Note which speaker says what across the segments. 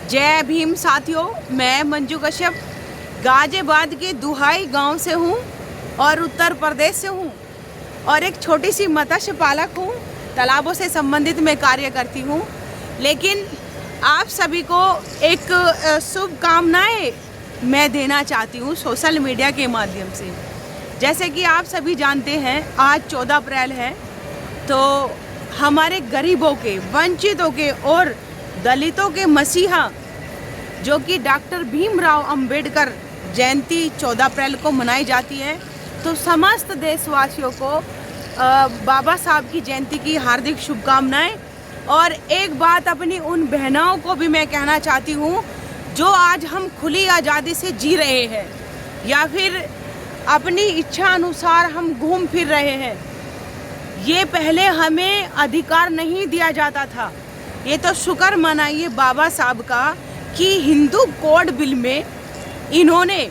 Speaker 1: जय भीम साथियों, मैं मंजू कश्यप गाजियाबाद के दुहाई गांव से हूं और उत्तर प्रदेश से हूं और एक छोटी सी मत्स्य पालक हूं। तालाबों से संबंधित मैं कार्य करती हूं, लेकिन आप सभी को एक शुभकामनाएं मैं देना चाहती हूं सोशल मीडिया के माध्यम से। जैसे कि आप सभी जानते हैं, आज 14 अप्रैल है, तो हमारे गरीबों के, वंचितों के और दलितों के मसीहा जो कि डॉक्टर भीमराव अंबेडकर जयंती 14 अप्रैल को मनाई जाती है, तो समस्त देशवासियों को बाबा साहब की जयंती की हार्दिक शुभकामनाएं। और एक बात अपनी उन बहनों को भी मैं कहना चाहती हूँ जो आज हम खुली आज़ादी से जी रहे हैं या फिर अपनी इच्छा अनुसार हम घूम फिर रहे हैं। ये पहले हमें अधिकार नहीं दिया जाता था। ये तो शुक्र मनाइए बाबा साहब का कि हिंदू कोड बिल में इन्होंने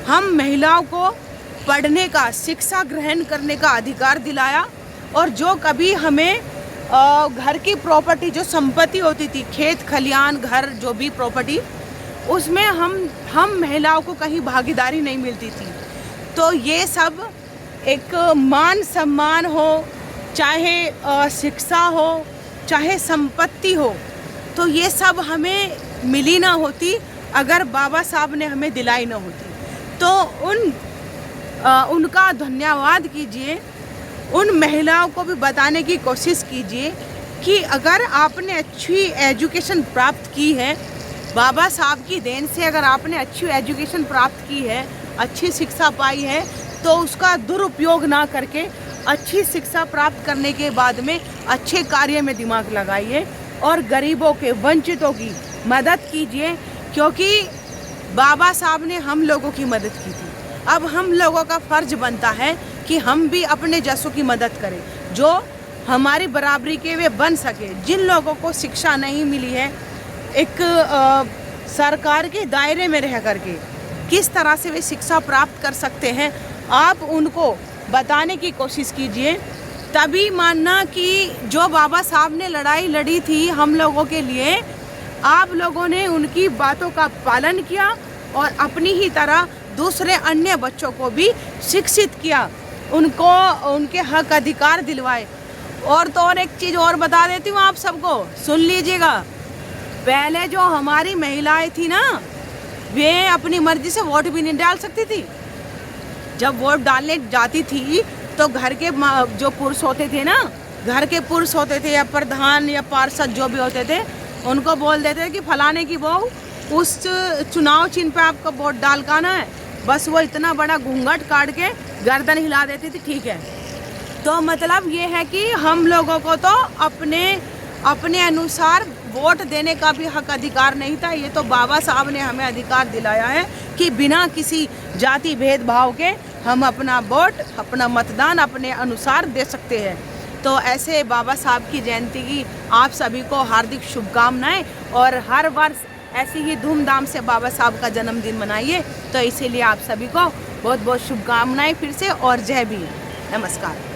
Speaker 1: हम महिलाओं को पढ़ने का, शिक्षा ग्रहण करने का अधिकार दिलाया। और जो कभी हमें घर की प्रॉपर्टी, जो संपत्ति होती थी, खेत खलियान, घर, जो भी प्रॉपर्टी, उसमें हम महिलाओं को कहीं भागीदारी नहीं मिलती थी। तो ये सब एक मान सम्मान हो, चाहे शिक्षा हो, चाहे संपत्ति हो, तो ये सब हमें मिली ना होती अगर बाबा साहब ने हमें दिलाई ना होती। तो उनका धन्यवाद कीजिए। उन महिलाओं को भी बताने की कोशिश कीजिए कि अगर आपने अच्छी एजुकेशन प्राप्त की है, बाबा साहब की देन से अगर आपने अच्छी एजुकेशन प्राप्त की है, अच्छी शिक्षा पाई है, तो उसका दुरुपयोग ना करके अच्छी शिक्षा प्राप्त करने के बाद में अच्छे कार्य में दिमाग लगाइए और गरीबों के, वंचितों की मदद कीजिए, क्योंकि बाबा साहब ने हम लोगों की मदद की थी। अब हम लोगों का फ़र्ज बनता है कि हम भी अपने जैसों की मदद करें जो हमारी बराबरी के वे बन सके। जिन लोगों को शिक्षा नहीं मिली है, एक सरकार के दायरे में रह करके किस तरह से वे शिक्षा प्राप्त कर सकते हैं, आप उनको बताने की कोशिश कीजिए। तभी मानना कि जो बाबा साहब ने लड़ाई लड़ी थी हम लोगों के लिए, आप लोगों ने उनकी बातों का पालन किया और अपनी ही तरह दूसरे अन्य बच्चों को भी शिक्षित किया, उनको उनके हक अधिकार दिलवाए। और तो और एक चीज़ और बता देती हूँ आप सबको, सुन लीजिएगा। पहले जो हमारी महिलाएं थी ना, वे अपनी मर्जी से वोट भी नहीं डाल सकती थी। जब वोट डालने जाती थी तो घर के जो पुरुष होते थे ना, घर के पुरुष होते थे या प्रधान या पार्षद जो भी होते थे, उनको बोल देते थे कि फलाने की बहू उस चुनाव चिन्ह पे आपको वोट डाल का ना है। बस वो इतना बड़ा घूंघट काट के गर्दन हिला देती थी, ठीक है। तो मतलब ये है कि हम लोगों को तो अपने अनुसार वोट देने का भी हक अधिकार नहीं था। ये तो बाबा साहब ने हमें अधिकार दिलाया है कि बिना किसी जाति भेदभाव के हम अपना वोट, अपना मतदान अपने अनुसार दे सकते हैं। तो ऐसे बाबा साहब की जयंती की आप सभी को हार्दिक शुभकामनाएं और हर वर्ष ऐसी ही धूमधाम से बाबा साहब का जन्मदिन मनाइए। तो इसीलिए आप सभी को बहुत बहुत शुभकामनाएं फिर से, और जय भीम, नमस्कार।